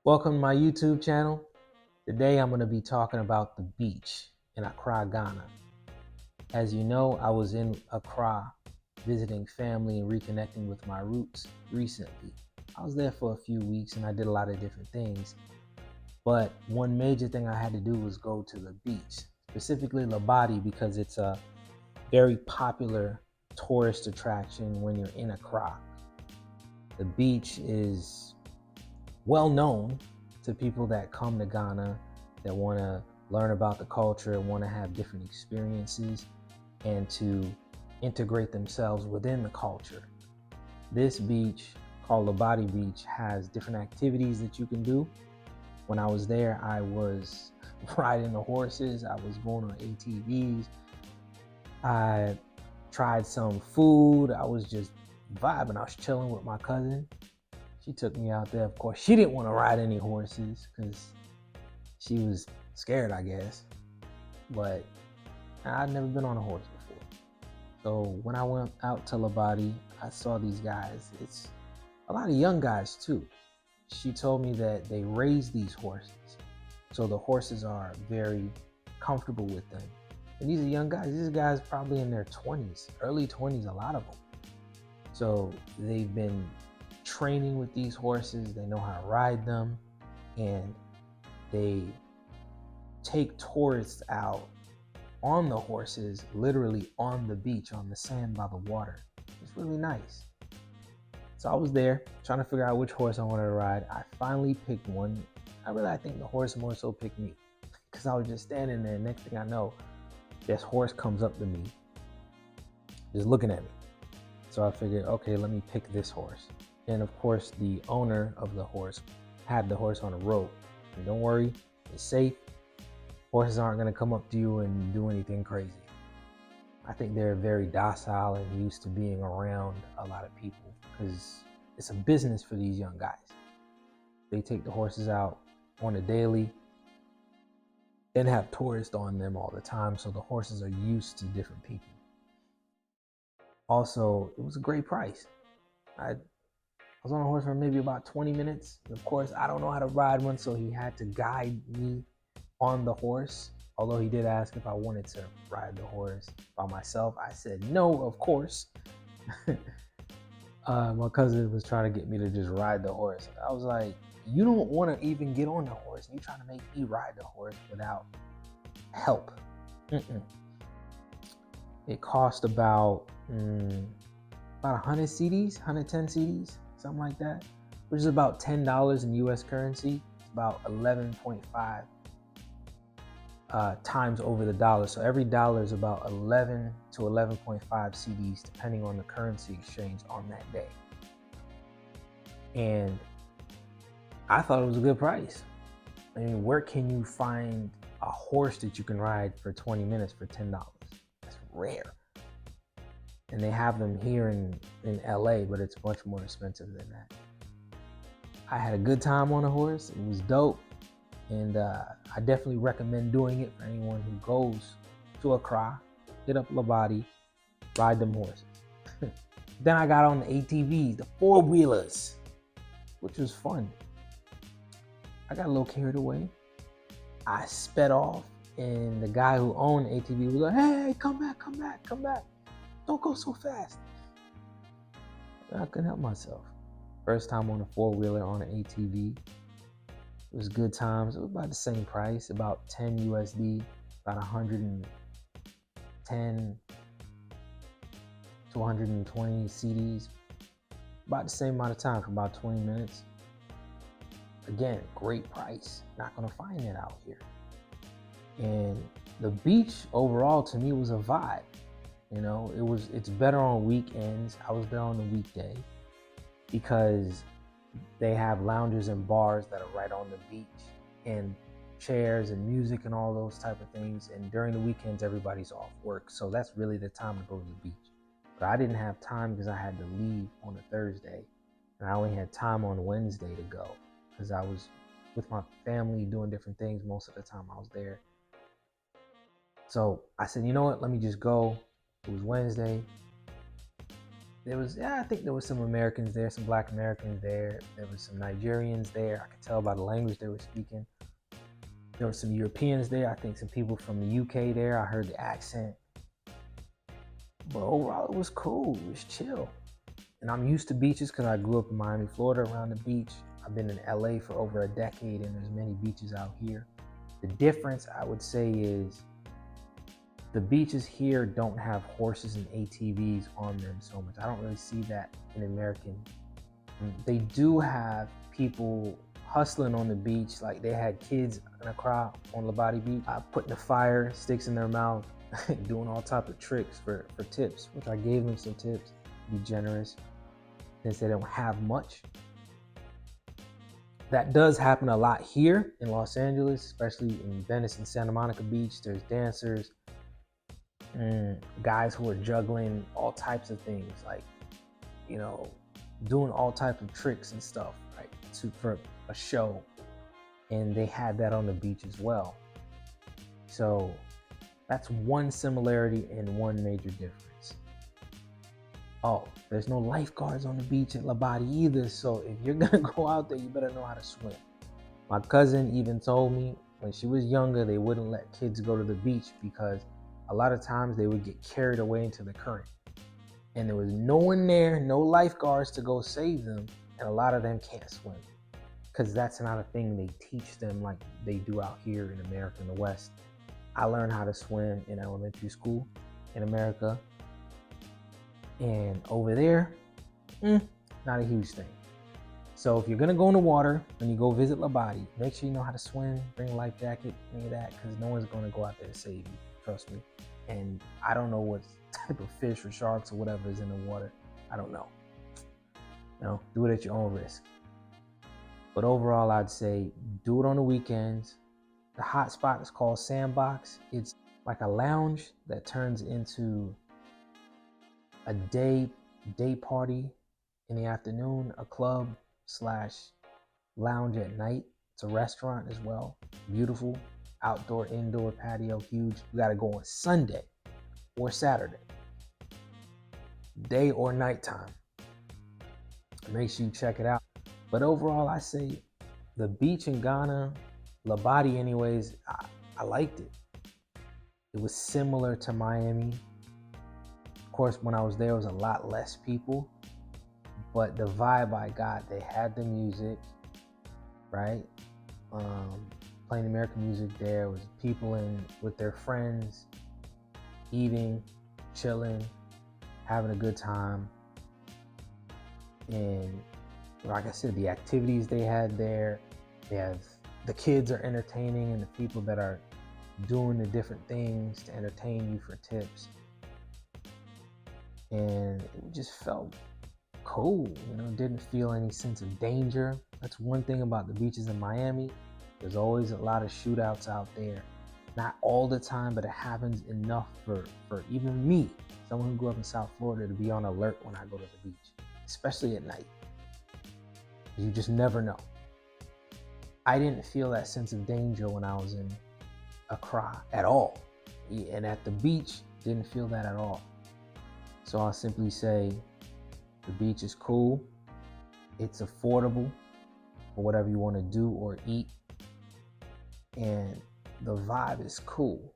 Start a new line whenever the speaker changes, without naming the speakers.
Welcome to my YouTube channel. Today I'm going to be talking about the beach in Accra, Ghana. As you know, I was in Accra visiting family and reconnecting with my roots recently. I was there for a few weeks and I did a lot of different things. But one major thing I had to do was go to the beach, specifically Labadi, because it's a very popular tourist attraction when you're in Accra. The beach is well known to people that come to Ghana that want to learn about the culture and want to have different experiences and to integrate themselves within the culture. This beach called Labadi Beach has different activities that you can do. When I was there, I was riding the horses, I was going on ATVs, I tried some food, I was just vibing, I was chilling with my cousin. She took me out there. Of course, she didn't want to ride any horses because she was scared, I guess. But I'd never been on a horse before. So when I went out to Labadi, I saw these guys. It's a lot of young guys too. She told me that they raise these horses. So the horses are very comfortable with them. And these are young guys. These guys probably in their 20s, early 20s, a lot of them. So they've been training with these horses, they know how to ride them, and they take tourists out on the horses, literally on the beach, on the sand by the water. It's really nice. So I was there trying to figure out which horse I wanted to ride. I finally picked one. I think the horse more so picked me because I was just standing there. Next thing I know, this horse comes up to me, just looking at me. So I figured, okay, let me pick this horse. And of course, the owner of the horse had the horse on a rope. And don't worry, it's safe. Horses aren't going to come up to you and do anything crazy. I think they're very docile and used to being around a lot of people because it's a business for these young guys. They take the horses out on a daily and have tourists on them all the time. So the horses are used to different people. Also, it was a great price. I was on a horse for maybe about 20 minutes. And of course, I don't know how to ride one, so he had to guide me on the horse. Although he did ask if I wanted to ride the horse by myself. I said no, of course. My cousin was trying to get me to just ride the horse. I was like, you don't want to even get on the horse. You're trying to make me ride the horse without help. It cost about 100 cedis, 110 cedis, something like that, which is about $10 in US currency. It's about 11.5 times over the dollar. So every dollar is about 11 to 11.5 cedis, depending on the currency exchange on that day. And I thought it was a good price. I mean, where can you find a horse that you can ride for 20 minutes for $10? That's rare. And they have them here in LA, but it's much more expensive than that. I had a good time on a horse. It was dope. And I definitely recommend doing it for anyone who goes to Accra, hit up Labadi, ride them horses. Then I got on the ATVs, the four-wheelers, which was fun. I got a little carried away. I sped off, and the guy who owned the ATV was like, hey, come back, come back, come back. Don't go so fast. I couldn't help myself. First time on a four-wheeler on an ATV. It was good times. It was about the same price, about 10 USD, about 110 to 120 CDs. About the same amount of time for about 20 minutes. Again, great price. Not gonna find it out here. And the beach overall to me was a vibe. You know, it's better on weekends. I was there on the weekday because they have lounges and bars that are right on the beach and chairs and music and all those type of things. And during the weekends, everybody's off work. So that's really the time to go to the beach. But I didn't have time because I had to leave on a Thursday. And I only had time on Wednesday to go because I was with my family doing different things most of the time I was there. So I said, you know what, let me just go. It was Wednesday. I think there was some Americans there, some Black Americans there. There was some Nigerians there. I could tell by the language they were speaking. There were some Europeans there. I think some people from the UK there. I heard the accent. But overall, it was cool. It was chill. And I'm used to beaches because I grew up in Miami, Florida, around the beach. I've been in LA for over a decade, and there's many beaches out here. The difference, I would say, is the beaches here don't have horses and ATVs on them so much. I don't really see that in American. They do have people hustling on the beach. Like they had kids in Accra on Labadi Beach, putting the fire sticks in their mouth, doing all type of tricks for tips, which I gave them some tips, be generous, since they don't have much. That does happen a lot here in Los Angeles, especially in Venice and Santa Monica Beach. There's dancers, guys who are juggling all types of things, like, you know, doing all types of tricks and stuff, right, for a show. And they had that on the beach as well. So that's one similarity and one major difference. Oh, there's no lifeguards on the beach at Labadi either. So if you're gonna go out there, you better know how to swim. My cousin even told me when she was younger, they wouldn't let kids go to the beach because a lot of times they would get carried away into the current. And there was no one there, no lifeguards to go save them. And a lot of them can't swim because that's not a thing they teach them like they do out here in America in the West. I learned how to swim in elementary school in America. And over there, not a huge thing. So if you're gonna go in the water when you go visit Labadi, make sure you know how to swim, bring a life jacket, any of that, because no one's gonna go out there to save you, trust me. And I don't know what type of fish or sharks or whatever is in the water. I don't know. You know, do it at your own risk. But overall, I'd say do it on the weekends. The hot spot is called Sandbox. It's like a lounge that turns into a day party in the afternoon, a club / lounge at night. It's a restaurant as well. Beautiful, outdoor, indoor patio, huge. You gotta go on Sunday or Saturday, day or nighttime. Make sure you check it out. But overall, I say the beach in Ghana, Labadi anyways, I liked it. It was similar to Miami. Of course, when I was there, it was a lot less people, but the vibe I got, they had the music, right? Playing American music there, was people in with their friends, eating, chilling, having a good time. And like I said, the activities they had there, the kids are entertaining, and the people that are doing the different things to entertain you for tips. And it just felt cool, you know, didn't feel any sense of danger. That's one thing about the beaches in Miami. There's always a lot of shootouts out there. Not all the time, but it happens enough for even me, someone who grew up in South Florida, to be on alert when I go to the beach, especially at night. You just never know. I didn't feel that sense of danger when I was in Accra at all. And at the beach, didn't feel that at all. So I'll simply say the beach is cool. It's affordable for whatever you want to do or eat. And the vibe is cool.